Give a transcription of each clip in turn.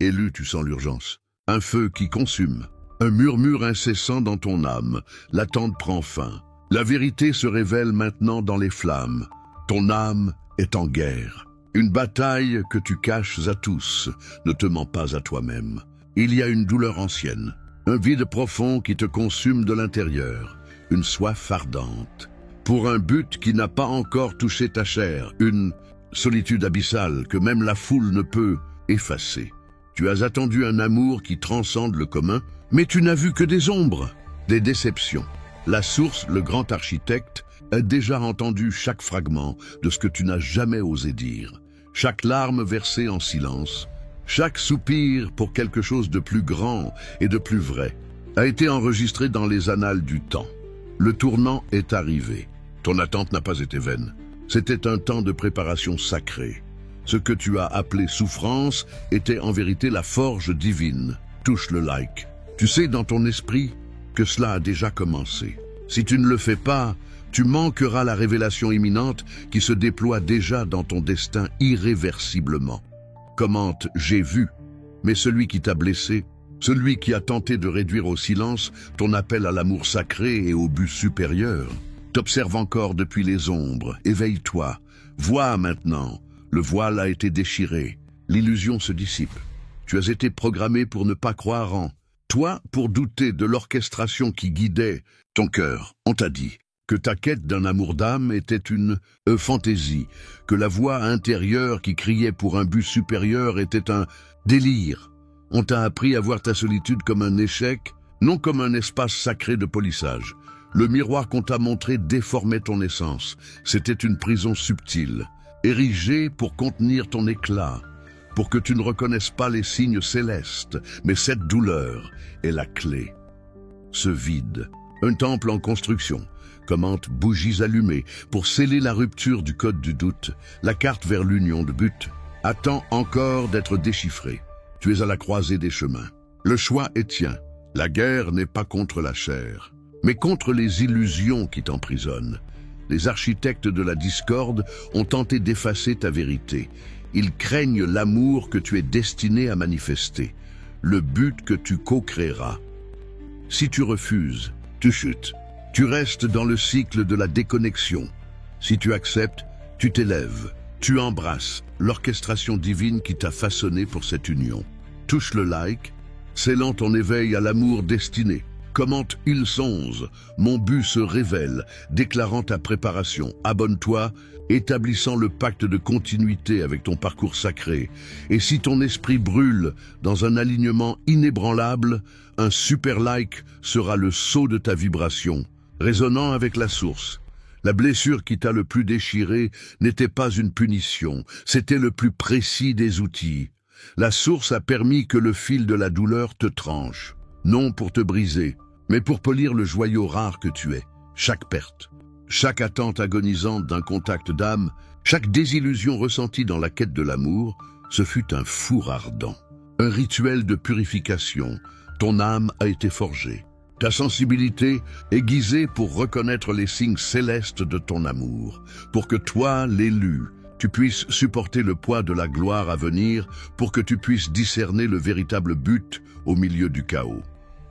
Élu, tu sens l'urgence. Un feu qui consume. Un murmure incessant dans ton âme. L'attente prend fin. La vérité se révèle maintenant dans les flammes. Ton âme est en guerre. Une bataille que tu caches à tous. Ne te mens pas à toi-même. Il y a une douleur ancienne. Un vide profond qui te consume de l'intérieur. Une soif ardente. Pour un but qui n'a pas encore touché ta chair. Une solitude abyssale que même la foule ne peut effacer. Tu as attendu un amour qui transcende le commun, mais tu n'as vu que des ombres, des déceptions. La source, le grand architecte, a déjà entendu chaque fragment de ce que tu n'as jamais osé dire. Chaque larme versée en silence, chaque soupir pour quelque chose de plus grand et de plus vrai, a été enregistré dans les annales du temps. Le tournant est arrivé. Ton attente n'a pas été vaine. C'était un temps de préparation sacrée. Ce que tu as appelé souffrance était en vérité la forge divine. Touche le like. Tu sais dans ton esprit que cela a déjà commencé. Si tu ne le fais pas, tu manqueras la révélation imminente qui se déploie déjà dans ton destin irréversiblement. Commente « J'ai vu », mais celui qui t'a blessé, celui qui a tenté de réduire au silence ton appel à l'amour sacré et au but supérieur, t'observe encore depuis les ombres. Éveille-toi. Vois maintenant. Le voile a été déchiré. L'illusion se dissipe. Tu as été programmé pour ne pas croire en toi, pour douter de l'orchestration qui guidait ton cœur. On t'a dit que ta quête d'un amour d'âme était une fantaisie, que la voix intérieure qui criait pour un but supérieur était un délire. On t'a appris à voir ta solitude comme un échec, non comme un espace sacré de polissage. Le miroir qu'on t'a montré déformait ton essence. C'était une prison subtile, érigée pour contenir ton éclat, pour que tu ne reconnaisses pas les signes célestes. Mais cette douleur est la clé. Ce vide, un temple en construction, commente bougies allumées pour sceller la rupture du code du doute. La carte vers l'union de but attend encore d'être déchiffrée. Tu es à la croisée des chemins. Le choix est tien. La guerre n'est pas contre la chair, mais contre les illusions qui t'emprisonnent. Les architectes de la discorde ont tenté d'effacer ta vérité. Ils craignent l'amour que tu es destiné à manifester, le but que tu co-créeras. Si tu refuses, tu chutes. Tu restes dans le cycle de la déconnexion. Si tu acceptes, tu t'élèves. Tu embrasses l'orchestration divine qui t'a façonné pour cette union. Touche le like, scellant ton éveil à l'amour destiné. Commente Il songe, mon but se révèle, déclarant ta préparation. Abonne-toi, établissant le pacte de continuité avec ton parcours sacré. Et si ton esprit brûle dans un alignement inébranlable, un super like sera le sceau de ta vibration, résonnant avec la source. La blessure qui t'a le plus déchiré n'était pas une punition, c'était le plus précis des outils. La source a permis que le fil de la douleur te tranche, non pour te briser, mais pour polir le joyau rare que tu es. Chaque perte, chaque attente agonisante d'un contact d'âme, chaque désillusion ressentie dans la quête de l'amour, ce fut un four ardent, un rituel de purification. Ton âme a été forgée, ta sensibilité aiguisée pour reconnaître les signes célestes de ton amour, pour que toi, l'élu, tu puisses supporter le poids de la gloire à venir, pour que tu puisses discerner le véritable but au milieu du chaos.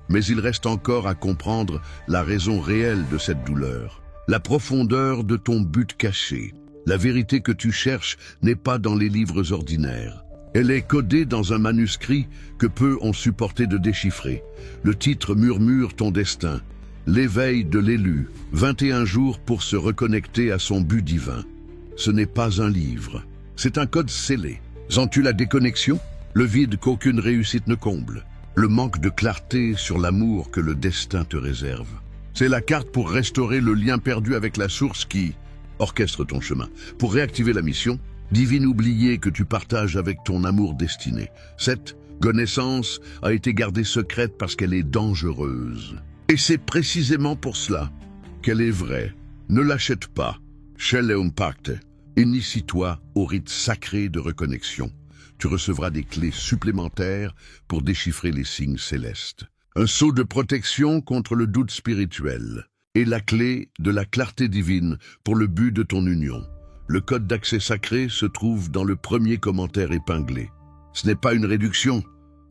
Mais il reste encore à comprendre la raison réelle de cette douleur, la profondeur de ton but caché. La vérité que tu cherches n'est pas dans les livres ordinaires. Elle est codée dans un manuscrit que peu ont supporté de déchiffrer. Le titre murmure ton destin. L'éveil de l'élu, 21 jours pour se reconnecter à son but divin. Ce n'est pas un livre, c'est un code scellé. Sens-tu la déconnexion? Le vide qu'aucune réussite ne comble. Le manque de clarté sur l'amour que le destin te réserve. C'est la carte pour restaurer le lien perdu avec la source qui orchestre ton chemin. Pour réactiver la mission, divine oubliée que tu partages avec ton amour destiné. Cette connaissance a été gardée secrète parce qu'elle est dangereuse. Et c'est précisément pour cela qu'elle est vraie. Ne l'achète pas. Scelle un pacte. Initie-toi au rite sacré de reconnexion. Tu recevras des clés supplémentaires pour déchiffrer les signes célestes. Un sceau de protection contre le doute spirituel et la clé de la clarté divine pour le but de ton union. Le code d'accès sacré se trouve dans le premier commentaire épinglé. Ce n'est pas une réduction,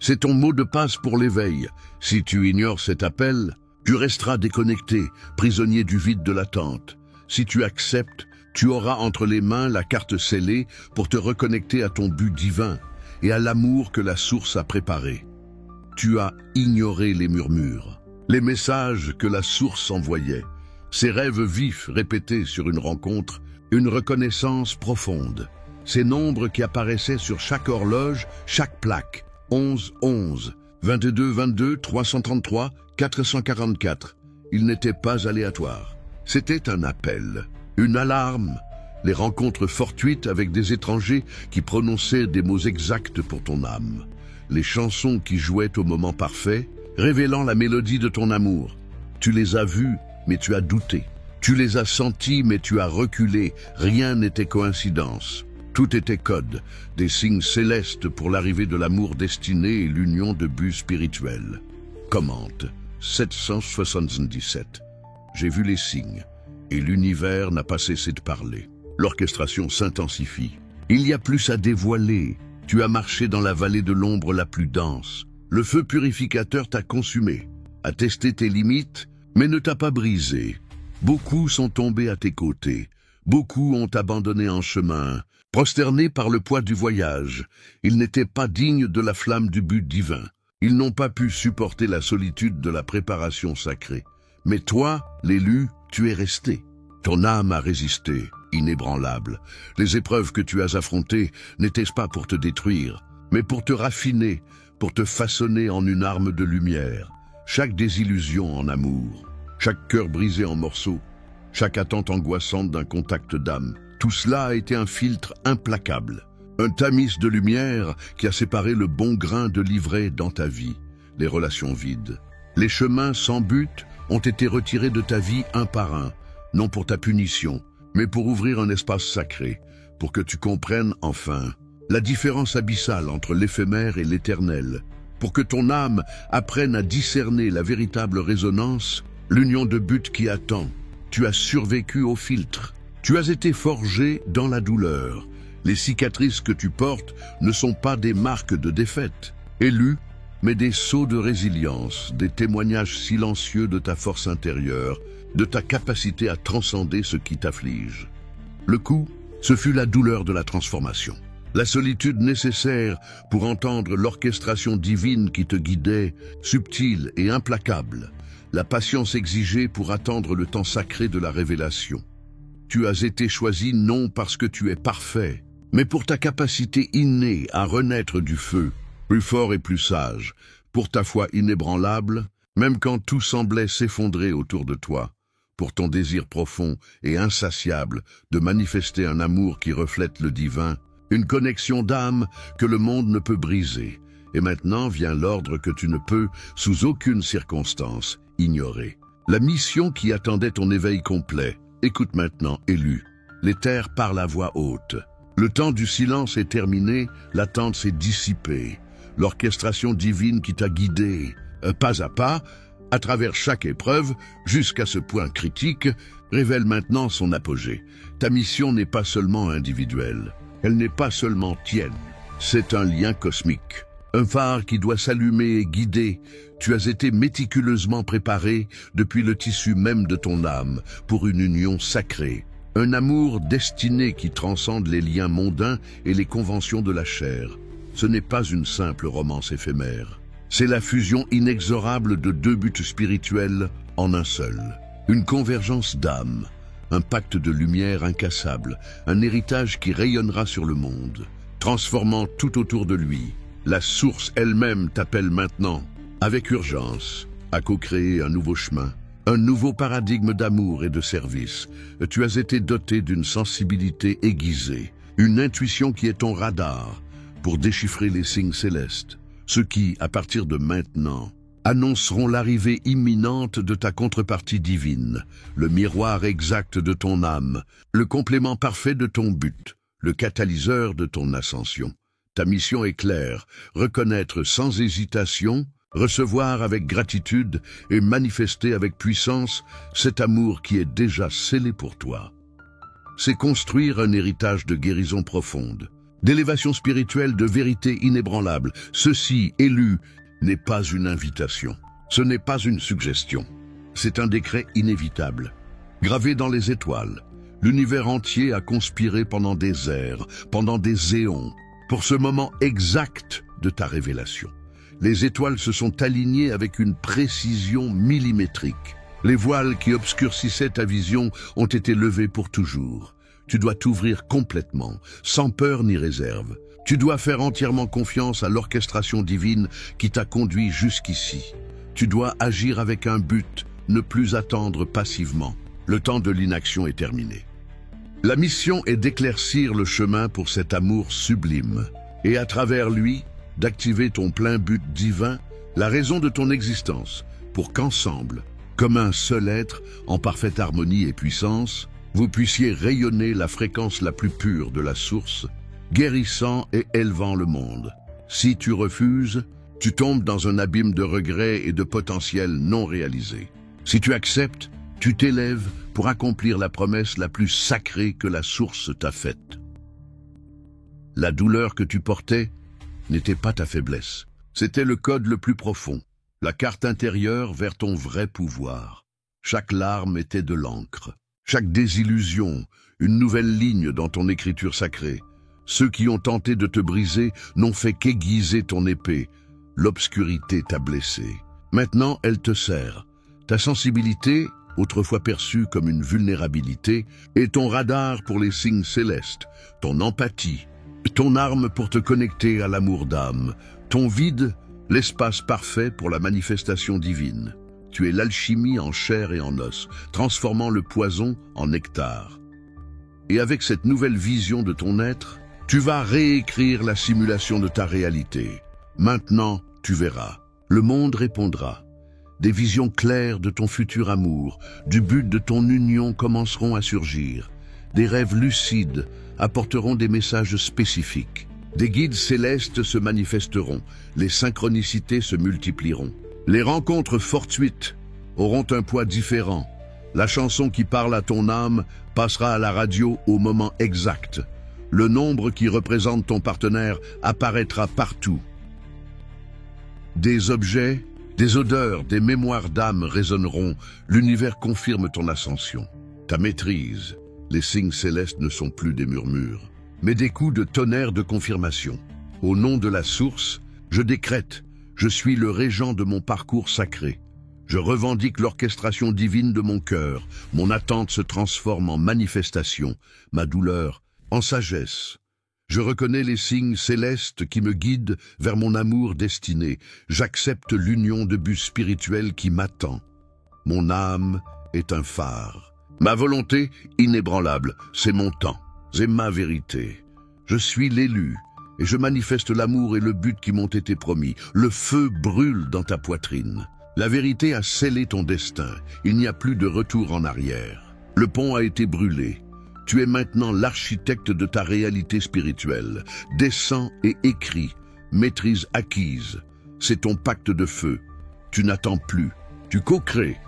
C'est ton mot de passe pour l'éveil. Si tu ignores cet appel, tu resteras déconnecté, prisonnier du vide de l'attente. Si tu acceptes, tu auras entre les mains la carte scellée pour te reconnecter à ton but divin et à l'amour que la source a préparé. Tu as ignoré les murmures, les messages que la source envoyait, ces rêves vifs répétés sur une rencontre, une reconnaissance profonde, ces nombres qui apparaissaient sur chaque horloge, chaque plaque, 11, 11, 22, 22, 333, 444. Ils n'étaient pas aléatoires. C'était un appel, une alarme, les rencontres fortuites avec des étrangers qui prononçaient des mots exacts pour ton âme, les chansons qui jouaient au moment parfait, révélant la mélodie de ton amour. Tu les as vues, mais tu as douté. Tu les as senties, mais tu as reculé. Rien n'était coïncidence. Tout était code, des signes célestes pour l'arrivée de l'amour destiné et l'union de buts spirituels. Commente 777. J'ai vu les signes, et l'univers n'a pas cessé de parler. L'orchestration s'intensifie. Il y a plus à dévoiler. Tu as marché dans la vallée de l'ombre la plus dense. Le feu purificateur t'a consumé, a testé tes limites, mais ne t'a pas brisé. Beaucoup sont tombés à tes côtés. Beaucoup ont abandonné en chemin, prosternés par le poids du voyage. Ils n'étaient pas dignes de la flamme du but divin. Ils n'ont pas pu supporter la solitude de la préparation sacrée. Mais toi, l'élu, tu es resté. Ton âme a résisté, inébranlable. Les épreuves que tu as affrontées n'étaient pas pour te détruire, mais pour te raffiner, pour te façonner en une arme de lumière. Chaque désillusion en amour, chaque cœur brisé en morceaux, chaque attente angoissante d'un contact d'âme, tout cela a été un filtre implacable. Un tamis de lumière qui a séparé le bon grain de l'ivraie dans ta vie, les relations vides. Les chemins sans but ont été retirés de ta vie un par un, non pour ta punition, mais pour ouvrir un espace sacré, pour que tu comprennes enfin la différence abyssale entre l'éphémère et l'éternel, pour que ton âme apprenne à discerner la véritable résonance, l'union de but qui attend. Tu as survécu au filtre. Tu as été forgé dans la douleur. Les cicatrices que tu portes ne sont pas des marques de défaite, élues, mais des sceaux de résilience, des témoignages silencieux de ta force intérieure, de ta capacité à transcender ce qui t'afflige. Le coup, ce fut la douleur de la transformation. La solitude nécessaire pour entendre l'orchestration divine qui te guidait, subtile et implacable. La patience exigée pour attendre le temps sacré de la révélation. Tu as été choisi non parce que tu es parfait, mais pour ta capacité innée à renaître du feu, plus fort et plus sage, pour ta foi inébranlable, même quand tout semblait s'effondrer autour de toi, pour ton désir profond et insatiable de manifester un amour qui reflète le divin, une connexion d'âme que le monde ne peut briser. Et maintenant vient l'ordre que tu ne peux, sous aucune circonstance, ignorer. La mission qui attendait ton éveil complet. Écoute maintenant, élu. L'éther parle à voix haute. Le temps du silence est terminé, l'attente s'est dissipée. L'orchestration divine qui t'a guidé, pas à pas, à travers chaque épreuve, jusqu'à ce point critique, révèle maintenant son apogée. Ta mission n'est pas seulement individuelle, elle n'est pas seulement tienne, c'est un lien cosmique. Un phare qui doit s'allumer et guider. Tu as été méticuleusement préparé depuis le tissu même de ton âme pour une union sacrée. Un amour destiné qui transcende les liens mondains et les conventions de la chair. Ce n'est pas une simple romance éphémère. C'est la fusion inexorable de deux buts spirituels en un seul. Une convergence d'âme, un pacte de lumière incassable, un héritage qui rayonnera sur le monde, transformant tout autour de lui. La source elle-même t'appelle maintenant, avec urgence, à co-créer un nouveau chemin, un nouveau paradigme d'amour et de service. Tu as été doté d'une sensibilité aiguisée, une intuition qui est ton radar pour déchiffrer les signes célestes, ceux qui, à partir de maintenant, annonceront l'arrivée imminente de ta contrepartie divine, le miroir exact de ton âme, le complément parfait de ton but, le catalyseur de ton ascension. Ta mission est claire, reconnaître sans hésitation, recevoir avec gratitude et manifester avec puissance cet amour qui est déjà scellé pour toi. C'est construire un héritage de guérison profonde, d'élévation spirituelle, de vérité inébranlable. Ceci, élu, n'est pas une invitation. Ce n'est pas une suggestion. C'est un décret inévitable. Gravé dans les étoiles, l'univers entier a conspiré pendant des ères, pendant des éons, pour ce moment exact de ta révélation. Les étoiles se sont alignées avec une précision millimétrique. Les voiles qui obscurcissaient ta vision ont été levés pour toujours. Tu dois t'ouvrir complètement, sans peur ni réserve. Tu dois faire entièrement confiance à l'orchestration divine qui t'a conduit jusqu'ici. Tu dois agir avec un but, ne plus attendre passivement. Le temps de l'inaction est terminé. La mission est d'éclaircir le chemin pour cet amour sublime, et à travers lui, d'activer ton plein but divin, la raison de ton existence, pour qu'ensemble, comme un seul être, en parfaite harmonie et puissance, vous puissiez rayonner la fréquence la plus pure de la source, guérissant et élevant le monde. Si tu refuses, tu tombes dans un abîme de regrets et de potentiel non réalisés. Si tu acceptes, tu t'élèves pour accomplir la promesse la plus sacrée que la source t'a faite. La douleur que tu portais n'était pas ta faiblesse. C'était le code le plus profond, la carte intérieure vers ton vrai pouvoir. Chaque larme était de l'encre. Chaque désillusion, une nouvelle ligne dans ton écriture sacrée. Ceux qui ont tenté de te briser n'ont fait qu'aiguiser ton épée. L'obscurité t'a blessé. Maintenant, elle te sert. Ta sensibilité, autrefois perçue comme une vulnérabilité, est ton radar pour les signes célestes, ton empathie, ton arme pour te connecter à l'amour d'âme, ton vide, l'espace parfait pour la manifestation divine. Tu es l'alchimie en chair et en os, transformant le poison en nectar. Et avec cette nouvelle vision de ton être, tu vas réécrire la simulation de ta réalité. Maintenant, tu verras. Le monde répondra. Des visions claires de ton futur amour, du but de ton union commenceront à surgir. Des rêves lucides apporteront des messages spécifiques. Des guides célestes se manifesteront, les synchronicités se multiplieront. Les rencontres fortuites auront un poids différent. La chanson qui parle à ton âme passera à la radio au moment exact. Le nombre qui représente ton partenaire apparaîtra partout. Des objets, des odeurs, des mémoires d'âme résonneront. L'univers confirme ton ascension. Ta maîtrise. Les signes célestes ne sont plus des murmures, mais des coups de tonnerre de confirmation. Au nom de la source, je décrète. Je suis le régent de mon parcours sacré. Je revendique l'orchestration divine de mon cœur. Mon attente se transforme en manifestation, ma douleur en sagesse. Je reconnais les signes célestes qui me guident vers mon amour destiné. J'accepte l'union de but spirituel qui m'attend. Mon âme est un phare. Ma volonté, inébranlable, c'est mon temps, c'est ma vérité. Je suis l'élu. Et je manifeste l'amour et le but qui m'ont été promis. Le feu brûle dans ta poitrine. La vérité a scellé ton destin. Il n'y a plus de retour en arrière. Le pont a été brûlé. Tu es maintenant l'architecte de ta réalité spirituelle. Descends et écris. Maîtrise acquise. C'est ton pacte de feu. Tu n'attends plus. Tu co-crées.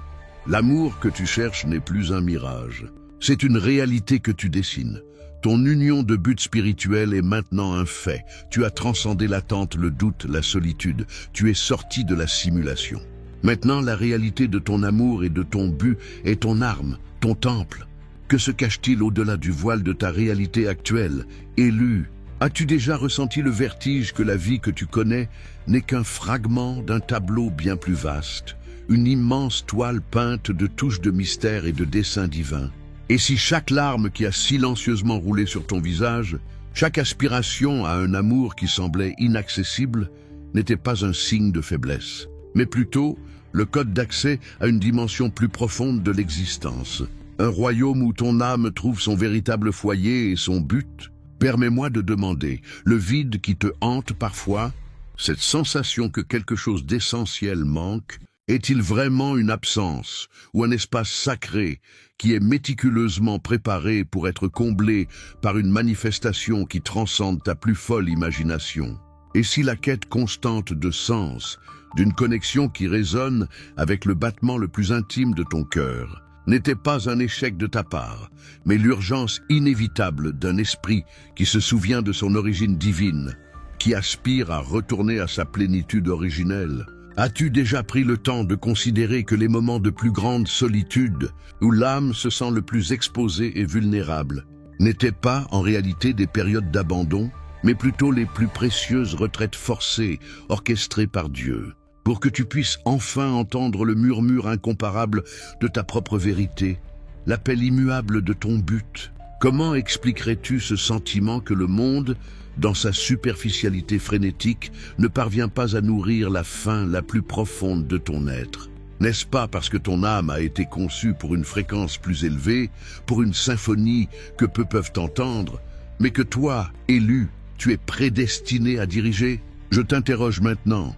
L'amour que tu cherches n'est plus un mirage. C'est une réalité que tu dessines. Ton union de but spirituel est maintenant un fait. Tu as transcendé l'attente, le doute, la solitude. Tu es sorti de la simulation. Maintenant, la réalité de ton amour et de ton but est ton arme, ton temple. Que se cache-t-il au-delà du voile de ta réalité actuelle, élu? As-tu déjà ressenti le vertige que la vie que tu connais n'est qu'un fragment d'un tableau bien plus vaste, une immense toile peinte de touches de mystère et de dessins divins? Et si chaque larme qui a silencieusement roulé sur ton visage, chaque aspiration à un amour qui semblait inaccessible, n'était pas un signe de faiblesse, mais plutôt le code d'accès à une dimension plus profonde de l'existence, un royaume où ton âme trouve son véritable foyer et son but? Permets-moi de demander, le vide qui te hante parfois, cette sensation que quelque chose d'essentiel manque, est-il vraiment une absence ou un espace sacré qui est méticuleusement préparé pour être comblé par une manifestation qui transcende ta plus folle imagination? Et si la quête constante de sens, d'une connexion qui résonne avec le battement le plus intime de ton cœur, n'était pas un échec de ta part, mais l'urgence inévitable d'un esprit qui se souvient de son origine divine, qui aspire à retourner à sa plénitude originelle. As-tu déjà pris le temps de considérer que les moments de plus grande solitude, où l'âme se sent le plus exposée et vulnérable, n'étaient pas en réalité des périodes d'abandon, mais plutôt les plus précieuses retraites forcées, orchestrées par Dieu, pour que tu puisses enfin entendre le murmure incomparable de ta propre vérité, l'appel immuable de ton but? Comment expliquerais-tu ce sentiment que le monde, dans sa superficialité frénétique, ne parvient pas à nourrir la faim la plus profonde de ton être? N'est-ce pas parce que ton âme a été conçue pour une fréquence plus élevée, pour une symphonie que peu peuvent entendre, mais que toi, élu, tu es prédestiné à diriger? Je t'interroge maintenant.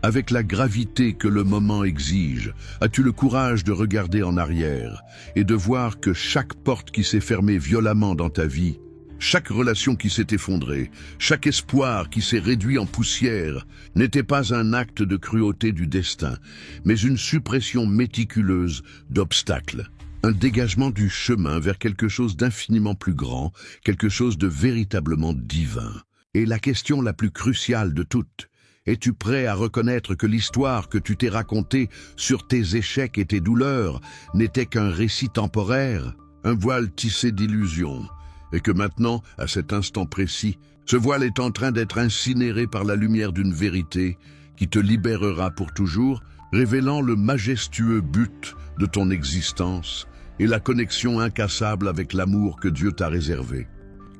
Avec la gravité que le moment exige, as-tu le courage de regarder en arrière et de voir que chaque porte qui s'est fermée violemment dans ta vie, chaque relation qui s'est effondrée, chaque espoir qui s'est réduit en poussière, n'était pas un acte de cruauté du destin, mais une suppression méticuleuse d'obstacles, un dégagement du chemin vers quelque chose d'infiniment plus grand, quelque chose de véritablement divin? Et la question la plus cruciale de toutes, es-tu prêt à reconnaître que l'histoire que tu t'es racontée sur tes échecs et tes douleurs n'était qu'un récit temporaire, un voile tissé d'illusions, et que maintenant, à cet instant précis, ce voile est en train d'être incinéré par la lumière d'une vérité qui te libérera pour toujours, révélant le majestueux but de ton existence et la connexion incassable avec l'amour que Dieu t'a réservé?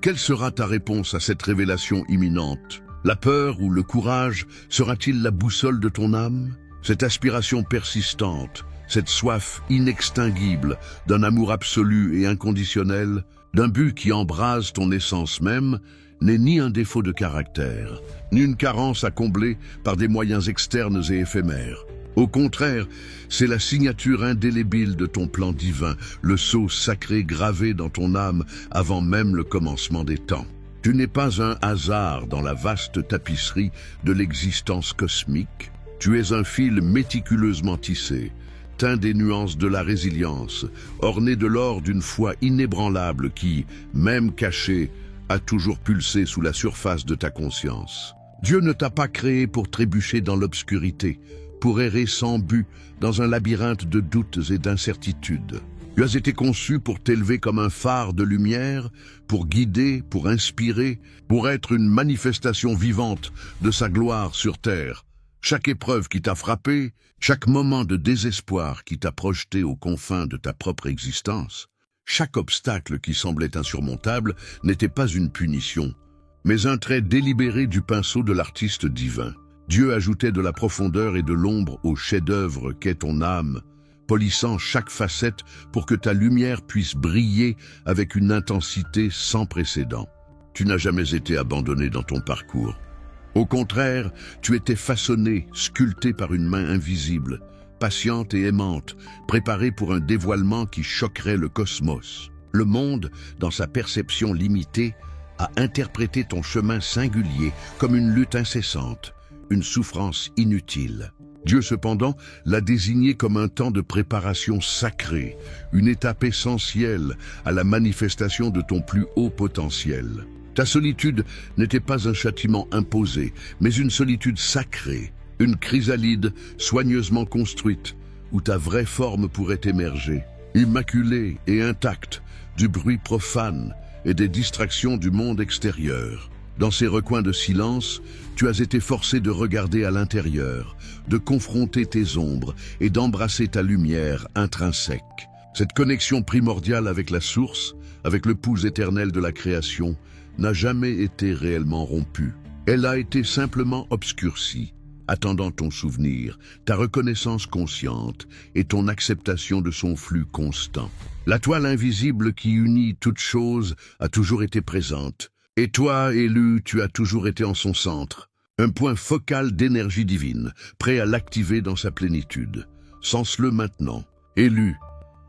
Quelle sera ta réponse à cette révélation imminente? La peur ou le courage sera-t-il la boussole de ton âme? Cette aspiration persistante, cette soif inextinguible d'un amour absolu et inconditionnel, d'un but qui embrase ton essence même, n'est ni un défaut de caractère, ni une carence à combler par des moyens externes et éphémères. Au contraire, c'est la signature indélébile de ton plan divin, le sceau sacré gravé dans ton âme avant même le commencement des temps. Tu n'es pas un hasard dans la vaste tapisserie de l'existence cosmique. Tu es un fil méticuleusement tissé, teint des nuances de la résilience, orné de l'or d'une foi inébranlable qui, même cachée, a toujours pulsé sous la surface de ta conscience. Dieu ne t'a pas créé pour trébucher dans l'obscurité, pour errer sans but dans un labyrinthe de doutes et d'incertitudes. Tu as été conçu pour t'élever comme un phare de lumière, pour guider, pour inspirer, pour être une manifestation vivante de sa gloire sur terre. Chaque épreuve qui t'a frappé, chaque moment de désespoir qui t'a projeté aux confins de ta propre existence, chaque obstacle qui semblait insurmontable n'était pas une punition, mais un trait délibéré du pinceau de l'artiste divin. Dieu ajoutait de la profondeur et de l'ombre au chef-d'œuvre qu'est ton âme, polissant chaque facette pour que ta lumière puisse briller avec une intensité sans précédent. Tu n'as jamais été abandonné dans ton parcours. Au contraire, tu étais façonné, sculpté par une main invisible, patiente et aimante, préparée pour un dévoilement qui choquerait le cosmos. Le monde, dans sa perception limitée, a interprété ton chemin singulier comme une lutte incessante, une souffrance inutile. Dieu, cependant, l'a désigné comme un temps de préparation sacrée, une étape essentielle à la manifestation de ton plus haut potentiel. Ta solitude n'était pas un châtiment imposé, mais une solitude sacrée, une chrysalide soigneusement construite, où ta vraie forme pourrait émerger, immaculée et intacte du bruit profane et des distractions du monde extérieur. Dans ces recoins de silence, tu as été forcé de regarder à l'intérieur, de confronter tes ombres et d'embrasser ta lumière intrinsèque. Cette connexion primordiale avec la source, avec le pouls éternel de la création, n'a jamais été réellement rompue. Elle a été simplement obscurcie, attendant ton souvenir, ta reconnaissance consciente et ton acceptation de son flux constant. La toile invisible qui unit toutes choses a toujours été présente. Et toi, élu, tu as toujours été en son centre, un point focal d'énergie divine, prêt à l'activer dans sa plénitude. Sens-le maintenant, élu,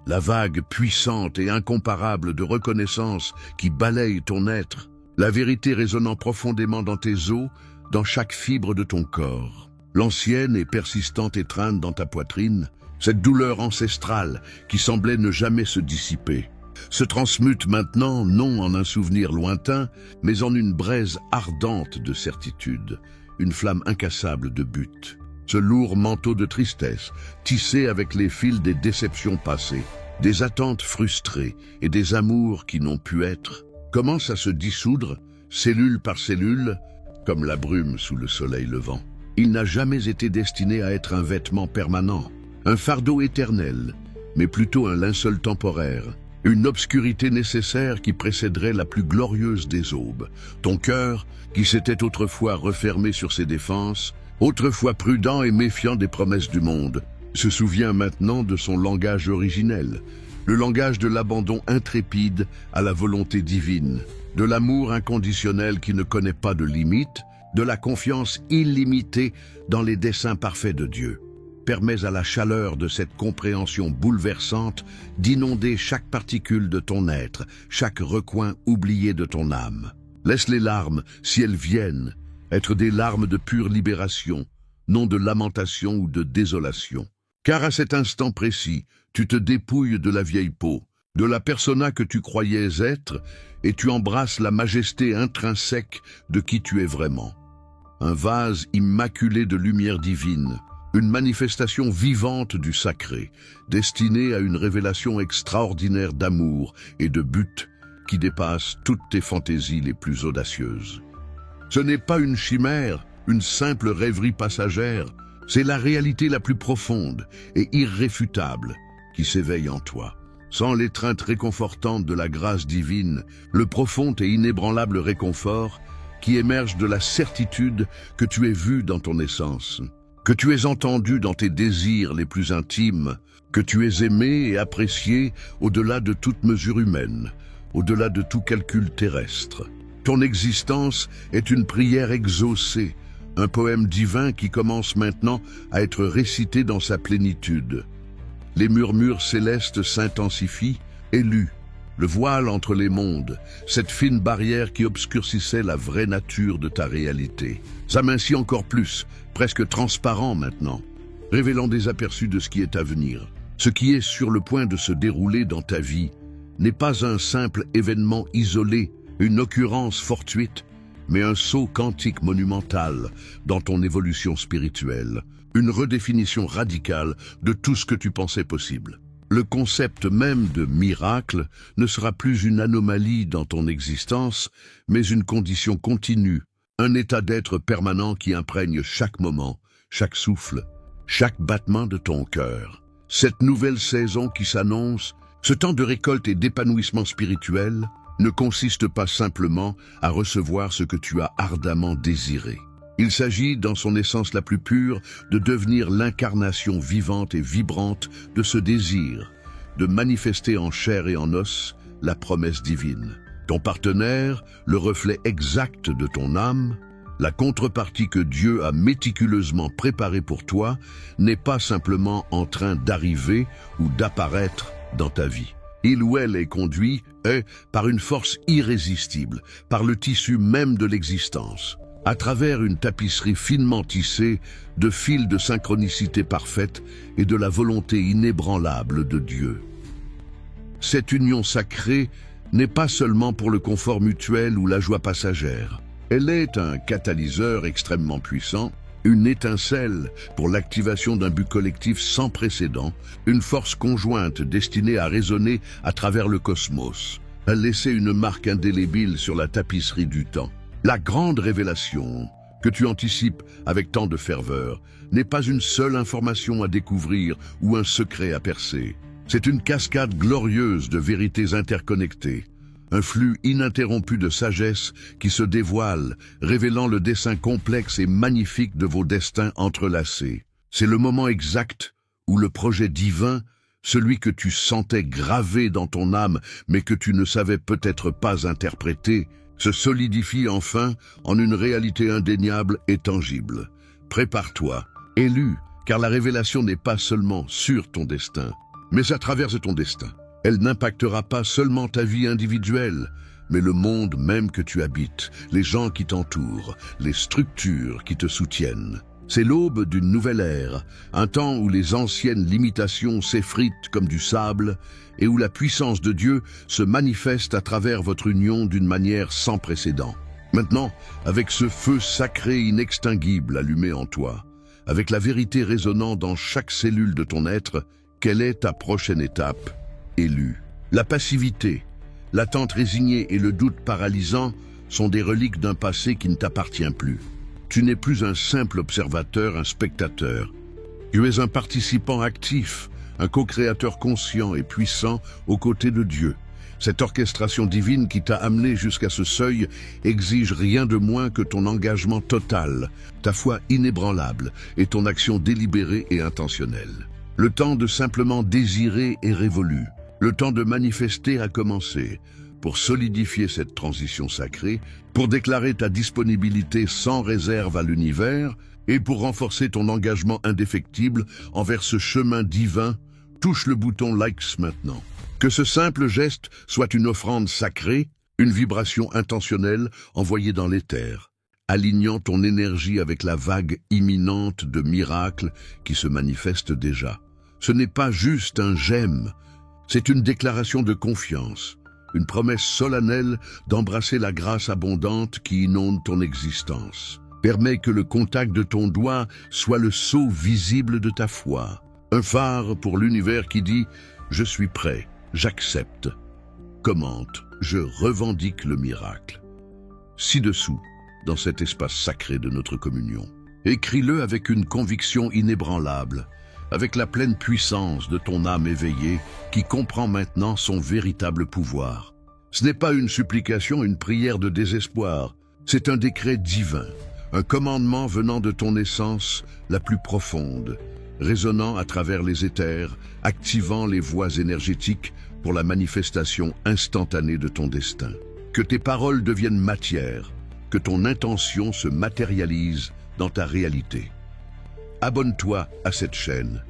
la vague puissante et incomparable de reconnaissance qui balaye ton être, la vérité résonnant profondément dans tes os, dans chaque fibre de ton corps. L'ancienne et persistante étreinte dans ta poitrine, Cette douleur ancestrale qui semblait ne jamais se dissiper se transmute maintenant non en un souvenir lointain, mais en une braise ardente de certitude, une flamme incassable de but. Ce lourd manteau de tristesse, tissé avec les fils des déceptions passées, des attentes frustrées et des amours qui n'ont pu être, commence à se dissoudre, cellule par cellule, comme la brume sous le soleil levant. Il n'a jamais été destiné à être un vêtement permanent, un fardeau éternel, mais plutôt un linceul temporaire, une obscurité nécessaire qui précéderait la plus glorieuse des aubes. Ton cœur, qui s'était autrefois refermé sur ses défenses, autrefois prudent et méfiant des promesses du monde, se souvient maintenant de son langage originel, le langage de l'abandon intrépide à la volonté divine, de l'amour inconditionnel qui ne connaît pas de limites, de la confiance illimitée dans les desseins parfaits de Dieu. Permets à la chaleur de cette compréhension bouleversante d'inonder chaque particule de ton être, chaque recoin oublié de ton âme. Laisse les larmes, si elles viennent, être des larmes de pure libération, non de lamentation ou de désolation. Car à cet instant précis, tu te dépouilles de la vieille peau, de la persona que tu croyais être, et tu embrasses la majesté intrinsèque de qui tu es vraiment. Un vase immaculé de lumière divine, une manifestation vivante du sacré, destinée à une révélation extraordinaire d'amour et de but qui dépasse toutes tes fantaisies les plus audacieuses. Ce n'est pas une chimère, une simple rêverie passagère, c'est la réalité la plus profonde et irréfutable qui s'éveille en toi. Sans l'étreinte réconfortante de la grâce divine, le profond et inébranlable réconfort qui émerge de la certitude que tu es vu dans ton essence, que tu es entendu dans tes désirs les plus intimes, que tu es aimé et apprécié au-delà de toute mesure humaine, au-delà de tout calcul terrestre. Ton existence est une prière exaucée, un poème divin qui commence maintenant à être récité dans sa plénitude. Les murmures célestes s'intensifient, élus, le voile entre les mondes, cette fine barrière qui obscurcissait la vraie nature de ta réalité, s'amincit encore plus, presque transparent maintenant, révélant des aperçus de ce qui est à venir. Ce qui est sur le point de se dérouler dans ta vie n'est pas un simple événement isolé, une occurrence fortuite, mais un saut quantique monumental dans ton évolution spirituelle, une redéfinition radicale de tout ce que tu pensais possible. Le concept même de miracle ne sera plus une anomalie dans ton existence, mais une condition continue, un état d'être permanent qui imprègne chaque moment, chaque souffle, chaque battement de ton cœur. Cette nouvelle saison qui s'annonce, ce temps de récolte et d'épanouissement spirituel, ne consiste pas simplement à recevoir ce que tu as ardemment désiré. Il s'agit, dans son essence la plus pure, de devenir l'incarnation vivante et vibrante de ce désir, de manifester en chair et en os la promesse divine. Ton partenaire, le reflet exact de ton âme, la contrepartie que Dieu a méticuleusement préparée pour toi, n'est pas simplement en train d'arriver ou d'apparaître dans ta vie. Il ou elle est conduit, par une force irrésistible, par le tissu même de l'existence, à travers une tapisserie finement tissée de fils de synchronicité parfaite et de la volonté inébranlable de Dieu. Cette union sacrée n'est pas seulement pour le confort mutuel ou la joie passagère. Elle est un catalyseur extrêmement puissant, une étincelle pour l'activation d'un but collectif sans précédent, une force conjointe destinée à résonner à travers le cosmos, à laisser une marque indélébile sur la tapisserie du temps. La grande révélation que tu anticipes avec tant de ferveur n'est pas une seule information à découvrir ou un secret à percer. C'est une cascade glorieuse de vérités interconnectées, un flux ininterrompu de sagesse qui se dévoile, révélant le dessein complexe et magnifique de vos destins entrelacés. C'est le moment exact où le projet divin, celui que tu sentais gravé dans ton âme mais que tu ne savais peut-être pas interpréter, se solidifie enfin en une réalité indéniable et tangible. Prépare-toi, élu, car la révélation n'est pas seulement sur ton destin, mais ça traverse ton destin. Elle n'impactera pas seulement ta vie individuelle, mais le monde même que tu habites, les gens qui t'entourent, les structures qui te soutiennent. C'est l'aube d'une nouvelle ère, un temps où les anciennes limitations s'effritent comme du sable et où la puissance de Dieu se manifeste à travers votre union d'une manière sans précédent. Maintenant, avec ce feu sacré inextinguible allumé en toi, avec la vérité résonnant dans chaque cellule de ton être, quelle est ta prochaine étape, élu? La passivité, l'attente résignée et le doute paralysant sont des reliques d'un passé qui ne t'appartient plus. Tu n'es plus un simple observateur, un spectateur. Tu es un participant actif, un co-créateur conscient et puissant aux côtés de Dieu. Cette orchestration divine qui t'a amené jusqu'à ce seuil exige rien de moins que ton engagement total, ta foi inébranlable et ton action délibérée et intentionnelle. Le temps de simplement désirer est révolu. Le temps de manifester a commencé. Pour solidifier cette transition sacrée, pour déclarer ta disponibilité sans réserve à l'univers et pour renforcer ton engagement indéfectible envers ce chemin divin, touche le bouton Likes maintenant. Que ce simple geste soit une offrande sacrée, une vibration intentionnelle envoyée dans l'éther, alignant ton énergie avec la vague imminente de miracles qui se manifestent déjà. Ce n'est pas juste un j'aime, c'est une déclaration de confiance, une promesse solennelle d'embrasser la grâce abondante qui inonde ton existence. Permets que le contact de ton doigt soit le sceau visible de ta foi, un phare pour l'univers qui dit « Je suis prêt, j'accepte ». Commente, je revendique le miracle. Ci-dessous, dans cet espace sacré de notre communion. Écris-le avec une conviction inébranlable, avec la pleine puissance de ton âme éveillée qui comprend maintenant son véritable pouvoir. Ce n'est pas une supplication, une prière de désespoir, c'est un décret divin, un commandement venant de ton essence la plus profonde, résonnant à travers les éthers, activant les voies énergétiques pour la manifestation instantanée de ton destin. Que tes paroles deviennent matière, que ton intention se matérialise dans ta réalité. Abonne-toi à cette chaîne.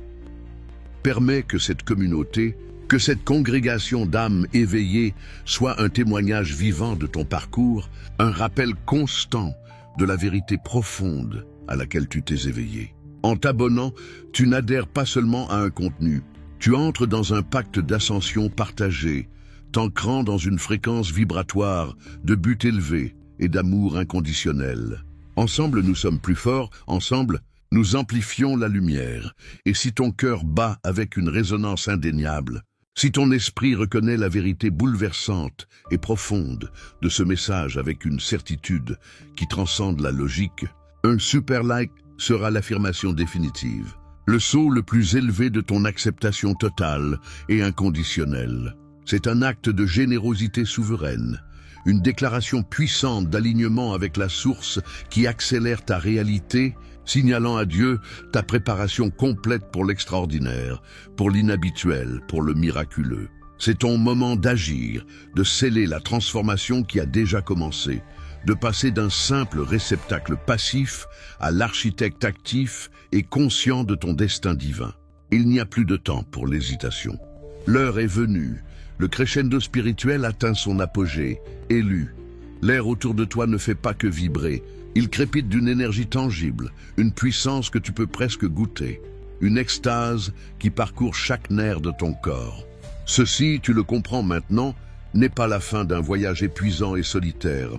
Permets que cette communauté, que cette congrégation d'âmes éveillées soit un témoignage vivant de ton parcours, un rappel constant de la vérité profonde à laquelle tu t'es éveillé. En t'abonnant, tu n'adhères pas seulement à un contenu, tu entres dans un pacte d'ascension partagé, t'ancrant dans une fréquence vibratoire de but élevé et d'amour inconditionnel. Ensemble, nous sommes plus forts, ensemble, nous amplifions la lumière. Et si ton cœur bat avec une résonance indéniable, si ton esprit reconnaît la vérité bouleversante et profonde de ce message avec une certitude qui transcende la logique, un super like sera l'affirmation définitive, le saut le plus élevé de ton acceptation totale et inconditionnelle. C'est un acte de générosité souveraine, une déclaration puissante d'alignement avec la source qui accélère ta réalité, signalant à Dieu ta préparation complète pour l'extraordinaire, pour l'inhabituel, pour le miraculeux. C'est ton moment d'agir, de sceller la transformation qui a déjà commencé, de passer d'un simple réceptacle passif à l'architecte actif et conscient de ton destin divin. Il n'y a plus de temps pour l'hésitation. L'heure est venue. Le crescendo spirituel atteint son apogée, élu. L'air autour de toi ne fait pas que vibrer. Il crépite d'une énergie tangible, une puissance que tu peux presque goûter, une extase qui parcourt chaque nerf de ton corps. Ceci, tu le comprends maintenant, n'est pas la fin d'un voyage épuisant et solitaire.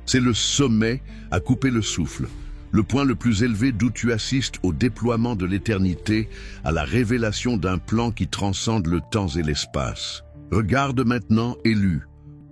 C'est le sommet à couper le souffle, le point le plus élevé d'où tu assistes au déploiement de l'éternité, à la révélation d'un plan qui transcende le temps et l'espace. Regarde maintenant, élu,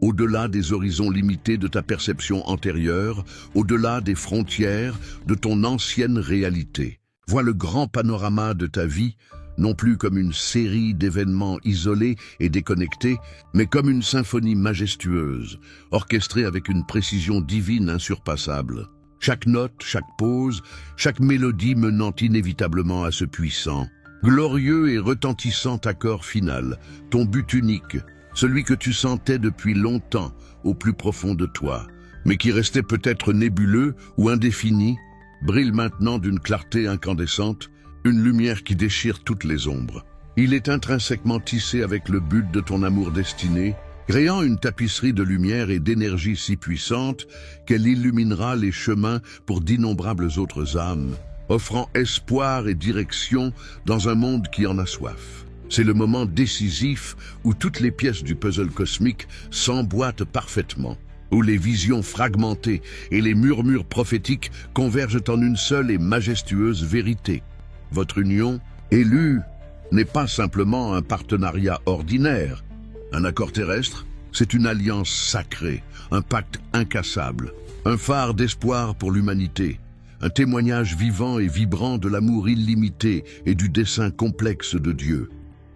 au-delà des horizons limités de ta perception antérieure, au-delà des frontières de ton ancienne réalité. Vois le grand panorama de ta vie, non plus comme une série d'événements isolés et déconnectés, mais comme une symphonie majestueuse, orchestrée avec une précision divine insurpassable. Chaque note, chaque pause, chaque mélodie menant inévitablement à ce puissant, glorieux et retentissant accord final, ton but unique, celui que tu sentais depuis longtemps au plus profond de toi, mais qui restait peut-être nébuleux ou indéfini, brille maintenant d'une clarté incandescente, une lumière qui déchire toutes les ombres. Il est intrinsèquement tissé avec le but de ton amour destiné, créant une tapisserie de lumière et d'énergie si puissante qu'elle illuminera les chemins pour d'innombrables autres âmes, offrant espoir et direction dans un monde qui en a soif. C'est le moment décisif où toutes les pièces du puzzle cosmique s'emboîtent parfaitement, où les visions fragmentées et les murmures prophétiques convergent en une seule et majestueuse vérité. Votre union, élue, n'est pas simplement un partenariat ordinaire. Un accord terrestre, c'est une alliance sacrée, un pacte incassable, un phare d'espoir pour l'humanité, un témoignage vivant et vibrant de l'amour illimité et du dessein complexe de Dieu.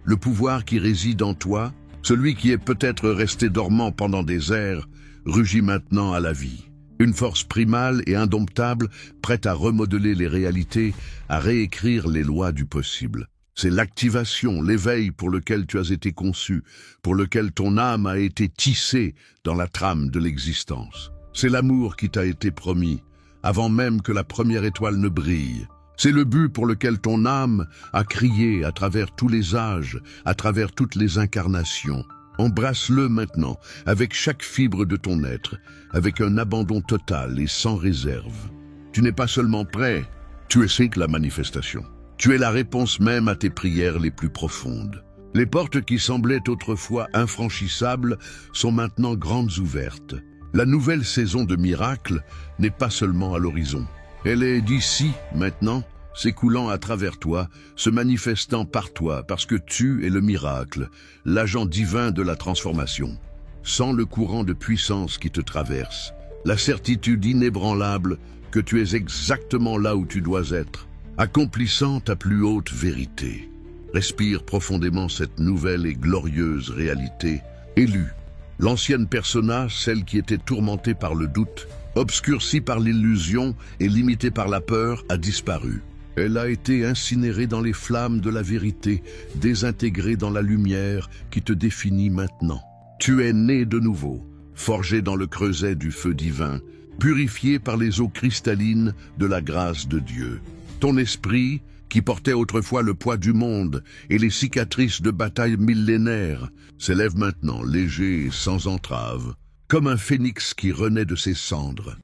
Le pouvoir qui réside en toi, celui qui est peut-être resté dormant pendant des ères, rugit maintenant à la vie. Une force primale et indomptable, prête à remodeler les réalités, à réécrire les lois du possible. C'est l'activation, l'éveil pour lequel tu as été conçu, pour lequel ton âme a été tissée dans la trame de l'existence. C'est l'amour qui t'a été promis, avant même que la première étoile ne brille. C'est le but pour lequel ton âme a crié à travers tous les âges, à travers toutes les incarnations. Embrasse-le maintenant, avec chaque fibre de ton être, avec un abandon total et sans réserve. Tu n'es pas seulement prêt, tu es que la manifestation. Tu es la réponse même à tes prières les plus profondes. Les portes qui semblaient autrefois infranchissables sont maintenant grandes ouvertes. La nouvelle saison de miracles n'est pas seulement à l'horizon. Elle est d'ici, maintenant, s'écoulant à travers toi, se manifestant par toi, parce que tu es le miracle, l'agent divin de la transformation. Sans le courant de puissance qui te traverse, la certitude inébranlable que tu es exactement là où tu dois être, accomplissant ta plus haute vérité. Respire profondément cette nouvelle et glorieuse réalité. Élue, l'ancienne persona, celle qui était tourmentée par le doute, obscurcie par l'illusion et limitée par la peur, a disparu. Elle a été incinérée dans les flammes de la vérité, désintégrée dans la lumière qui te définit maintenant. Tu es né de nouveau, forgé dans le creuset du feu divin, purifié par les eaux cristallines de la grâce de Dieu. Ton esprit, qui portait autrefois le poids du monde et les cicatrices de batailles millénaires, s'élève maintenant léger et sans entrave, comme un phénix qui renaît de ses cendres.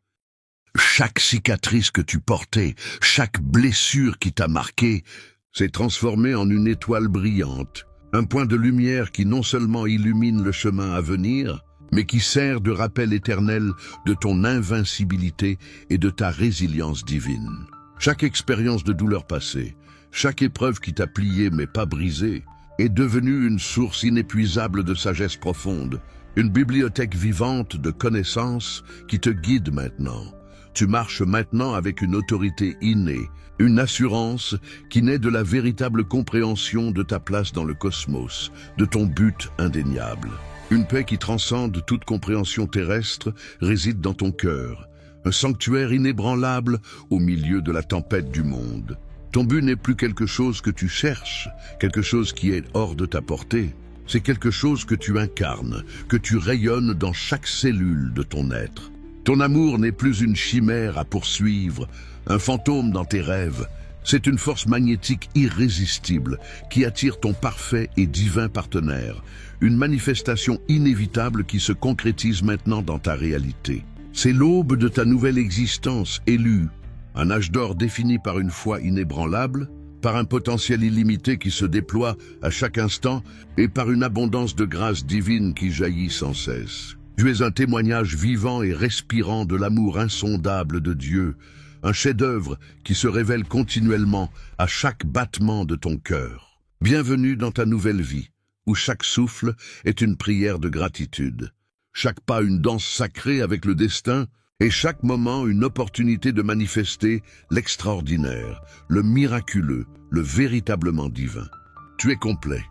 Chaque cicatrice que tu portais, chaque blessure qui t'a marqué, s'est transformée en une étoile brillante, un point de lumière qui non seulement illumine le chemin à venir, mais qui sert de rappel éternel de ton invincibilité et de ta résilience divine. Chaque expérience de douleur passée, chaque épreuve qui t'a plié mais pas brisé, est devenue une source inépuisable de sagesse profonde, une bibliothèque vivante de connaissances qui te guide maintenant. Tu marches maintenant avec une autorité innée, une assurance qui naît de la véritable compréhension de ta place dans le cosmos, de ton but indéniable. Une paix qui transcende toute compréhension terrestre réside dans ton cœur, un sanctuaire inébranlable au milieu de la tempête du monde. Ton but n'est plus quelque chose que tu cherches, quelque chose qui est hors de ta portée. C'est quelque chose que tu incarnes, que tu rayonnes dans chaque cellule de ton être. Ton amour n'est plus une chimère à poursuivre, un fantôme dans tes rêves. C'est une force magnétique irrésistible qui attire ton parfait et divin partenaire, une manifestation inévitable qui se concrétise maintenant dans ta réalité. C'est l'aube de ta nouvelle existence élue, un âge d'or défini par une foi inébranlable, par un potentiel illimité qui se déploie à chaque instant et par une abondance de grâce divine qui jaillit sans cesse. Tu es un témoignage vivant et respirant de l'amour insondable de Dieu, un chef-d'œuvre qui se révèle continuellement à chaque battement de ton cœur. Bienvenue dans ta nouvelle vie, où chaque souffle est une prière de gratitude, chaque pas une danse sacrée avec le destin, et chaque moment une opportunité de manifester l'extraordinaire, le miraculeux, le véritablement divin. Tu es complet,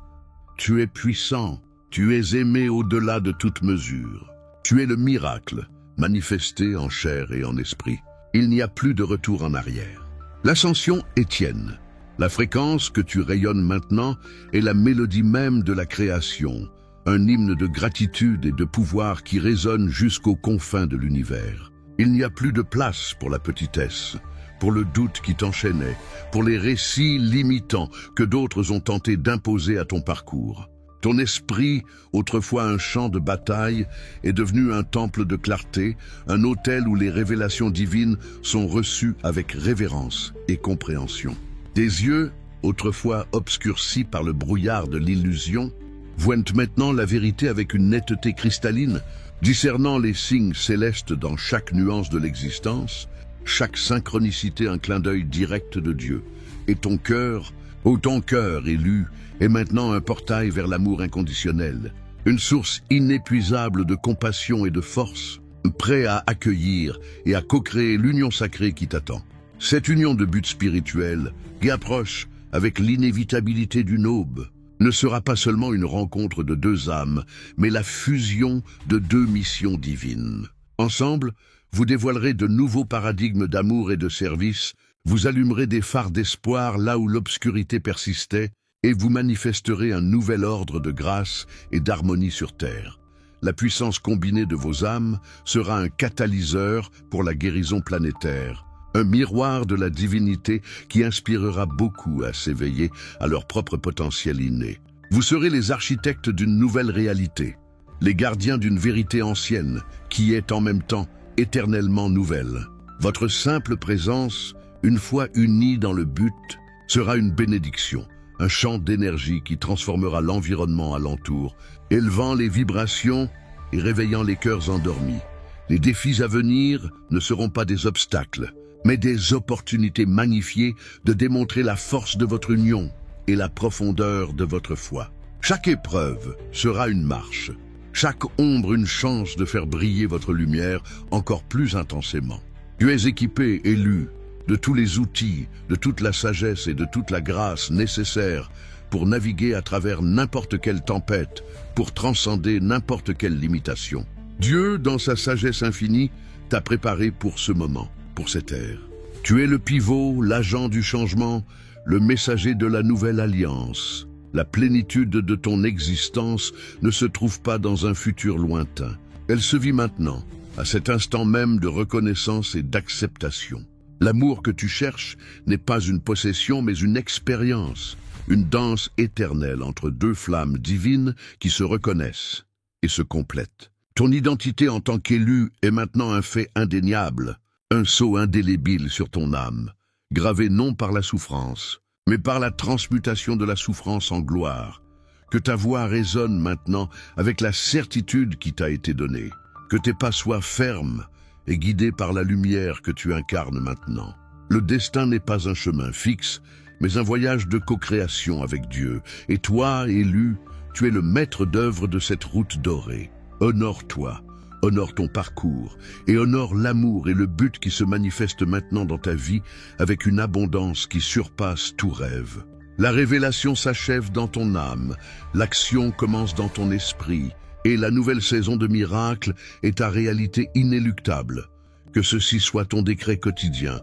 tu es puissant, tu es aimé au-delà de toute mesure. Tu es le miracle, manifesté en chair et en esprit. Il n'y a plus de retour en arrière. L'ascension est tienne. La fréquence que tu rayonnes maintenant est la mélodie même de la création, un hymne de gratitude et de pouvoir qui résonne jusqu'aux confins de l'univers. Il n'y a plus de place pour la petitesse, pour le doute qui t'enchaînait, pour les récits limitants que d'autres ont tenté d'imposer à ton parcours. Ton esprit, autrefois un champ de bataille, est devenu un temple de clarté, un autel où les révélations divines sont reçues avec révérence et compréhension. Tes yeux, autrefois obscurcis par le brouillard de l'illusion, voient maintenant la vérité avec une netteté cristalline, discernant les signes célestes dans chaque nuance de l'existence, chaque synchronicité un clin d'œil direct de Dieu. Et ton cœur, ton cœur élu, est maintenant un portail vers l'amour inconditionnel, une source inépuisable de compassion et de force, prêt à accueillir et à co-créer l'union sacrée qui t'attend. Cette union de buts spirituels, qui approche avec l'inévitabilité d'une aube, ne sera pas seulement une rencontre de deux âmes, mais la fusion de deux missions divines. Ensemble, vous dévoilerez de nouveaux paradigmes d'amour et de service, vous allumerez des phares d'espoir là où l'obscurité persistait, et vous manifesterez un nouvel ordre de grâce et d'harmonie sur terre. La puissance combinée de vos âmes sera un catalyseur pour la guérison planétaire, un miroir de la divinité qui inspirera beaucoup à s'éveiller à leur propre potentiel inné. Vous serez les architectes d'une nouvelle réalité, les gardiens d'une vérité ancienne qui est en même temps éternellement nouvelle. Votre simple présence, une fois unie dans le but, sera une bénédiction, un champ d'énergie qui transformera l'environnement alentour, élevant les vibrations et réveillant les cœurs endormis. Les défis à venir ne seront pas des obstacles, mais des opportunités magnifiées de démontrer la force de votre union et la profondeur de votre foi. Chaque épreuve sera une marche, chaque ombre une chance de faire briller votre lumière encore plus intensément. Tu es équipé, élu, de tous les outils, de toute la sagesse et de toute la grâce nécessaires pour naviguer à travers n'importe quelle tempête, pour transcender n'importe quelle limitation. Dieu, dans sa sagesse infinie, t'a préparé pour ce moment, pour cette ère. Tu es le pivot, l'agent du changement, le messager de la nouvelle alliance. La plénitude de ton existence ne se trouve pas dans un futur lointain. Elle se vit maintenant, à cet instant même de reconnaissance et d'acceptation. L'amour que tu cherches n'est pas une possession, mais une expérience, une danse éternelle entre deux flammes divines qui se reconnaissent et se complètent. Ton identité en tant qu'élu est maintenant un fait indéniable, un sceau indélébile sur ton âme, gravé non par la souffrance, mais par la transmutation de la souffrance en gloire. Que ta voix résonne maintenant avec la certitude qui t'a été donnée, que tes pas soient fermes et guidés par la lumière que tu incarnes maintenant. Le destin n'est pas un chemin fixe, mais un voyage de co-création avec Dieu. Et toi, élu, tu es le maître d'œuvre de cette route dorée. Honore-toi, honore ton parcours, et honore l'amour et le but qui se manifestent maintenant dans ta vie avec une abondance qui surpasse tout rêve. La révélation s'achève dans ton âme, l'action commence dans ton esprit, et la nouvelle saison de miracles est ta réalité inéluctable. Que ceci soit ton décret quotidien.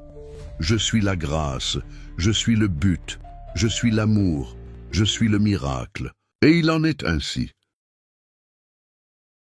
Je suis la grâce, je suis le but, je suis l'amour, je suis le miracle. Et il en est ainsi.